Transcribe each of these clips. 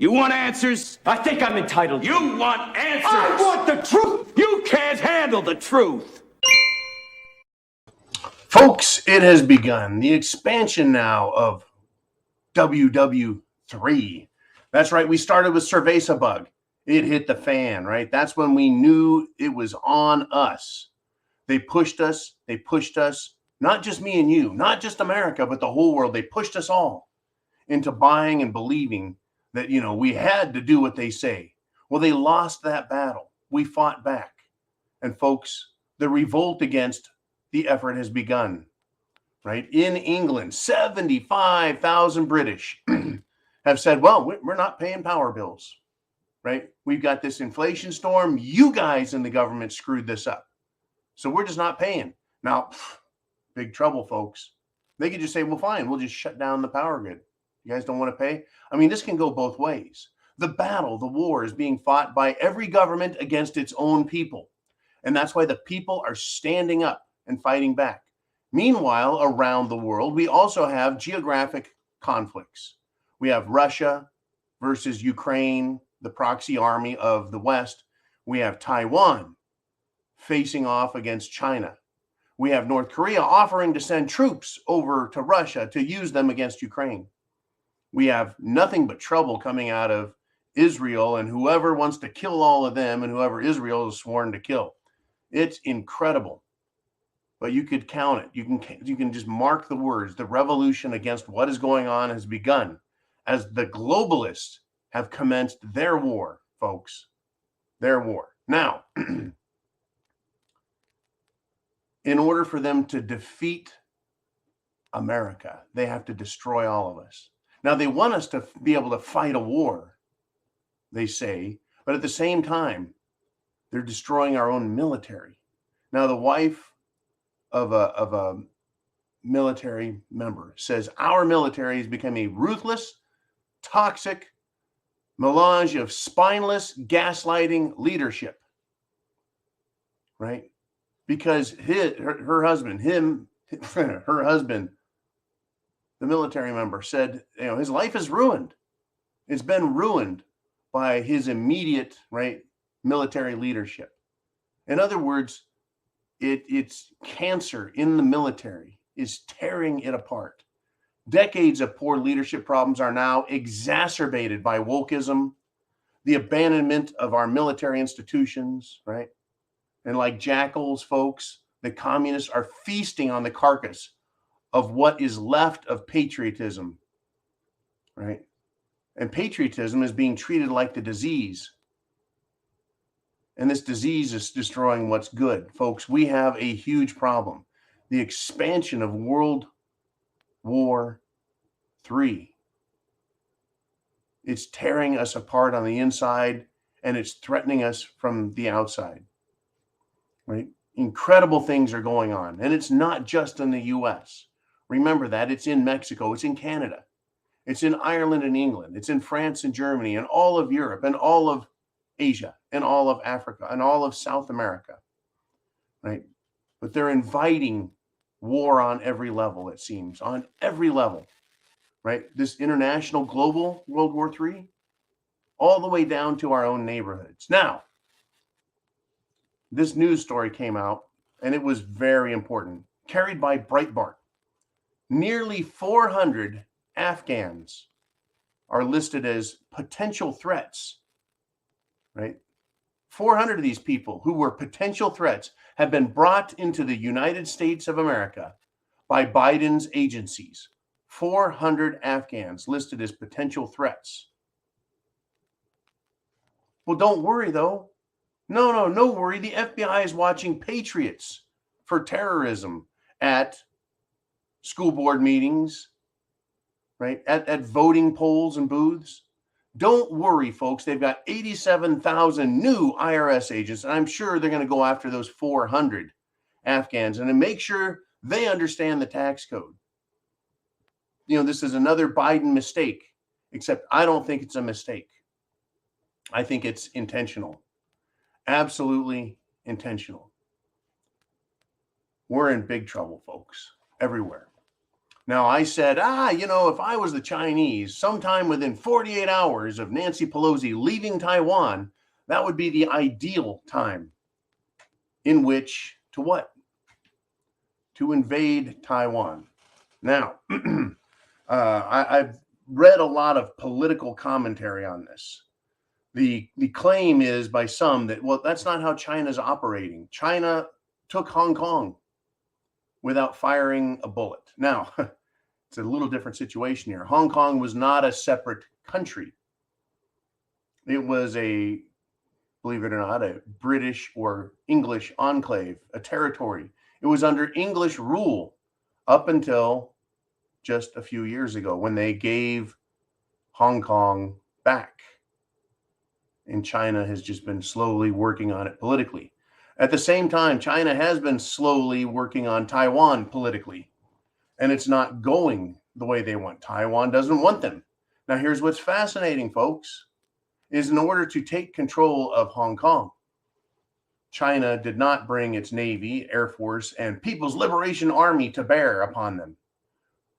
You want answers? I think I'm entitled. You want answers? I want the truth! You can't handle the truth. Folks, it has begun. The expansion now of WW3. That's right. We started with Cerveza Bug. It hit the fan, right? That's when we knew it was on us. They pushed us. Not just me and you, not just America, but the whole world. They pushed us all into buying and believing that, we had to do what they say. Well, they lost that battle. We fought back. And folks, the revolt against the effort has begun, right? In England, 75,000 British have said, well, we're not paying power bills, right? We've got this inflation storm. You guys in the government screwed this up. So we're just not paying. Now, big trouble, folks. They could just say, well, fine, we'll just shut down the power grid. You guys don't want to pay? I mean, this can go both ways. The war is being fought by every government against its own people. And that's why the people are standing up and fighting back. Meanwhile, around the world, we also have geographic conflicts. We have Russia versus Ukraine, the proxy army of the West. We have Taiwan facing off against China. We have North Korea offering to send troops over to Russia to use them against Ukraine. We have nothing but trouble coming out of Israel and whoever wants to kill all of them and whoever Israel is sworn to kill. It's incredible. But you could count it. You can just mark the words. The revolution against what is going on has begun as the globalists have commenced their war, folks. Their war. Now, in order for them to defeat America, they have to destroy all of us. Now, they want us to be able to fight a war, they say, but at the same time, they're destroying our own military. Now, the wife of a military member says, our military has become a ruthless, toxic melange of spineless, gaslighting leadership, right? Because her husband, the military member said, his life is ruined. It's been ruined by his immediate, right, military leadership. In other words, it's cancer in the military is tearing it apart. Decades of poor leadership problems are now exacerbated by wokeism, the abandonment of our military institutions, right? And like jackals, folks, the communists are feasting on the carcass of what is left of patriotism, right? And patriotism is being treated like the disease. And this disease is destroying what's good. Folks, we have a huge problem. The expansion of World War III. It's tearing us apart on the inside, and it's threatening us from the outside, right? Incredible things are going on. And it's not just in the U.S. Remember that. It's in Mexico. It's in Canada. It's in Ireland and England. It's in France and Germany and all of Europe and all of Asia and all of Africa and all of South America, right? But they're inviting war on every level, it seems, on every level, right? This international global World War III, all the way down to our own neighborhoods. Now, this news story came out, and it was very important, carried by Breitbart. Nearly 400 Afghans are listed as potential threats, right? 400 of these people who were potential threats have been brought into the United States of America by Biden's agencies. 400 Afghans listed as potential threats. Well, don't worry, though. No worry. The FBI is watching patriots for terrorism at school board meetings, right? At voting polls and booths. Don't worry, folks. They've got 87,000 new IRS agents, and I'm sure they're going to go after those 400 Afghans and to make sure they understand the tax code. This is another Biden mistake, except I don't think it's a mistake. I think it's intentional. Absolutely intentional. We're in big trouble, folks, everywhere. Now, I said, if I was the Chinese, sometime within 48 hours of Nancy Pelosi leaving Taiwan, that would be the ideal time in which to what? To invade Taiwan. Now, I've read a lot of political commentary on this. The claim is by some that, well, that's not how China's operating. China took Hong Kong without firing a bullet. Now, it's a little different situation here. Hong Kong was not a separate country. It was believe it or not, a British or English enclave, a territory. It was under English rule up until just a few years ago when they gave Hong Kong back. And China has just been slowly working on it politically. At the same time, China has been slowly working on Taiwan politically, and it's not going the way they want. Taiwan doesn't want them. Now, here's what's fascinating, folks, is in order to take control of Hong Kong, China did not bring its Navy, Air Force, and People's Liberation Army to bear upon them.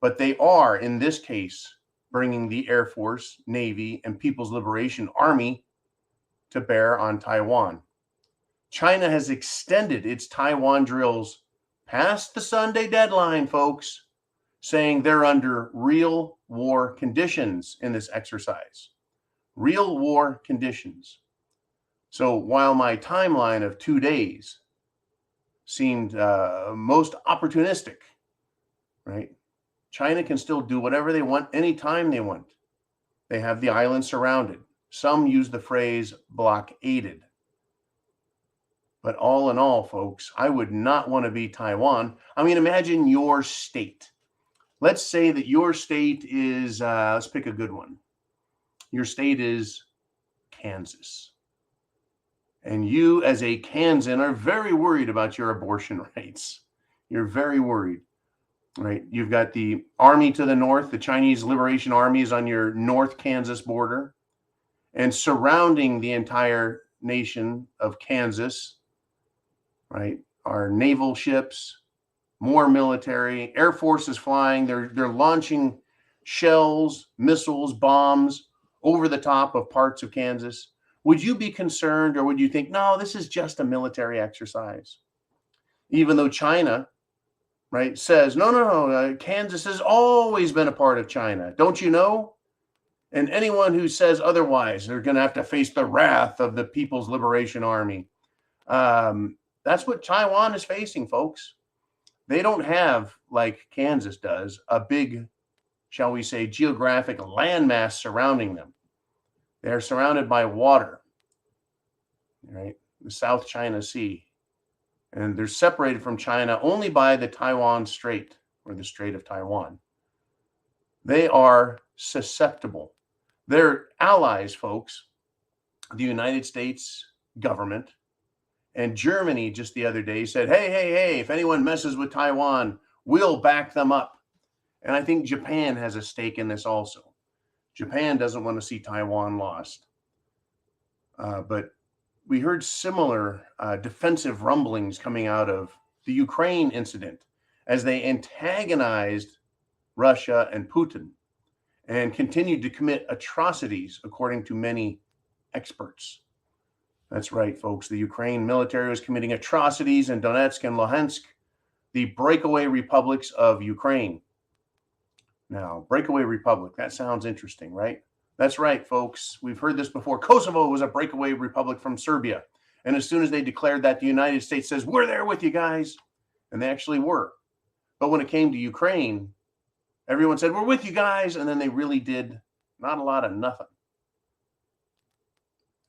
But they are, in this case, bringing the Air Force, Navy, and People's Liberation Army to bear on Taiwan. China has extended its Taiwan drills past the Sunday deadline, folks, saying they're under real war conditions in this exercise. Real war conditions. So while my timeline of 2 days seemed most opportunistic, right? China can still do whatever they want anytime they want. They have the island surrounded. Some use the phrase blockaded. But all in all, folks, I would not want to be Taiwan. I mean, imagine your state. Let's say that your state is, let's pick a good one. Your state is Kansas. And you, as a Kansan, are very worried about your abortion rights. You're very worried, right? You've got the army to the north. The Chinese Liberation Army is on your North Kansas border. And surrounding the entire nation of Kansas, right, are naval ships, more military, Air Force is flying. They're launching shells, missiles, bombs over the top of parts of Kansas. Would you be concerned, or would you think, no, this is just a military exercise? Even though China, right, says, no, Kansas has always been a part of China. Don't you know? And anyone who says otherwise, they're going to have to face the wrath of the People's Liberation Army. That's what Taiwan is facing, folks. They don't have, like Kansas does, a big, shall we say, geographic landmass surrounding them. They're surrounded by water, right? The South China Sea. And they're separated from China only by the Taiwan Strait, or the Strait of Taiwan. They are susceptible. They're allies, folks. The United States government and Germany just the other day said, hey, if anyone messes with Taiwan, we'll back them up. And I think Japan has a stake in this also. Japan doesn't want to see Taiwan lost. But we heard similar defensive rumblings coming out of the Ukraine incident as they antagonized Russia and Putin and continued to commit atrocities, according to many experts. That's right, folks. The Ukraine military was committing atrocities in Donetsk and Luhansk, the breakaway republics of Ukraine. Now, breakaway republic, that sounds interesting, right? That's right, folks. We've heard this before. Kosovo was a breakaway republic from Serbia. And as soon as they declared that, the United States says, we're there with you guys. And they actually were. But when it came to Ukraine, everyone said, we're with you guys. And then they really did not a lot of nothing.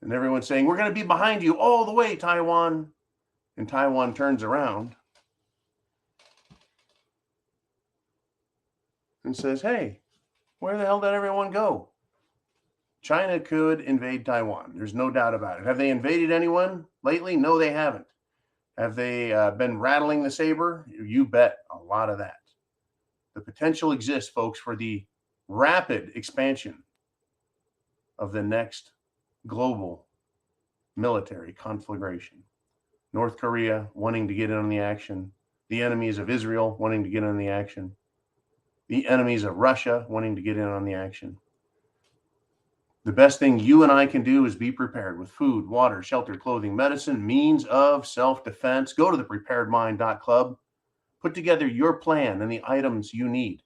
And everyone's saying, we're going to be behind you all the way, Taiwan. And Taiwan turns around and says, hey, where the hell did everyone go? China could invade Taiwan. There's no doubt about it. Have they invaded anyone lately? No, they haven't. Have they been rattling the saber? You bet, a lot of that. The potential exists, folks, for the rapid expansion of the next global military conflagration. North Korea wanting to get in on the action. The enemies of Israel wanting to get in on the action. the enemies of Russia wanting to get in on the action. The best thing you and I can do is be prepared with food, water, shelter, clothing, medicine, means of self-defense. Go to thepreparedmind.club. Put together your plan and the items you need.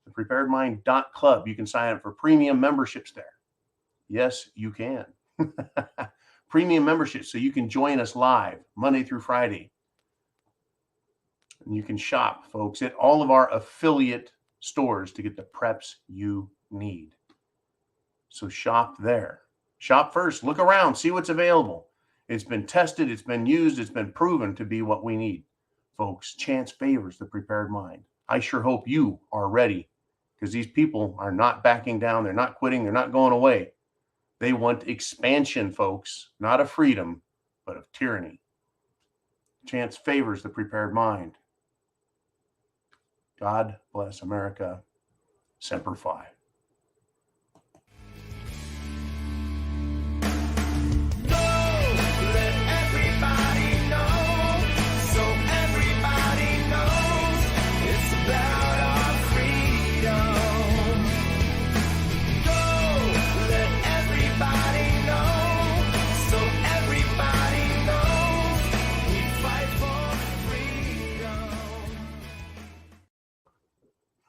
Thepreparedmind.club. You can sign up for premium memberships there. Yes, you can. Premium memberships, so you can join us live Monday through Friday. And you can shop, folks, at all of our affiliate stores to get the preps you need. So shop there. Shop first. Look around. See what's available. It's been tested. It's been used. It's been proven to be what we need. Folks, chance favors the prepared mind. I sure hope you are ready, because these people are not backing down. They're not quitting. They're not going away. They want expansion, folks, not of freedom, but of tyranny. Chance favors the prepared mind. God bless America. Semper Fi.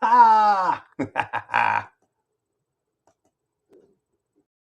Ah!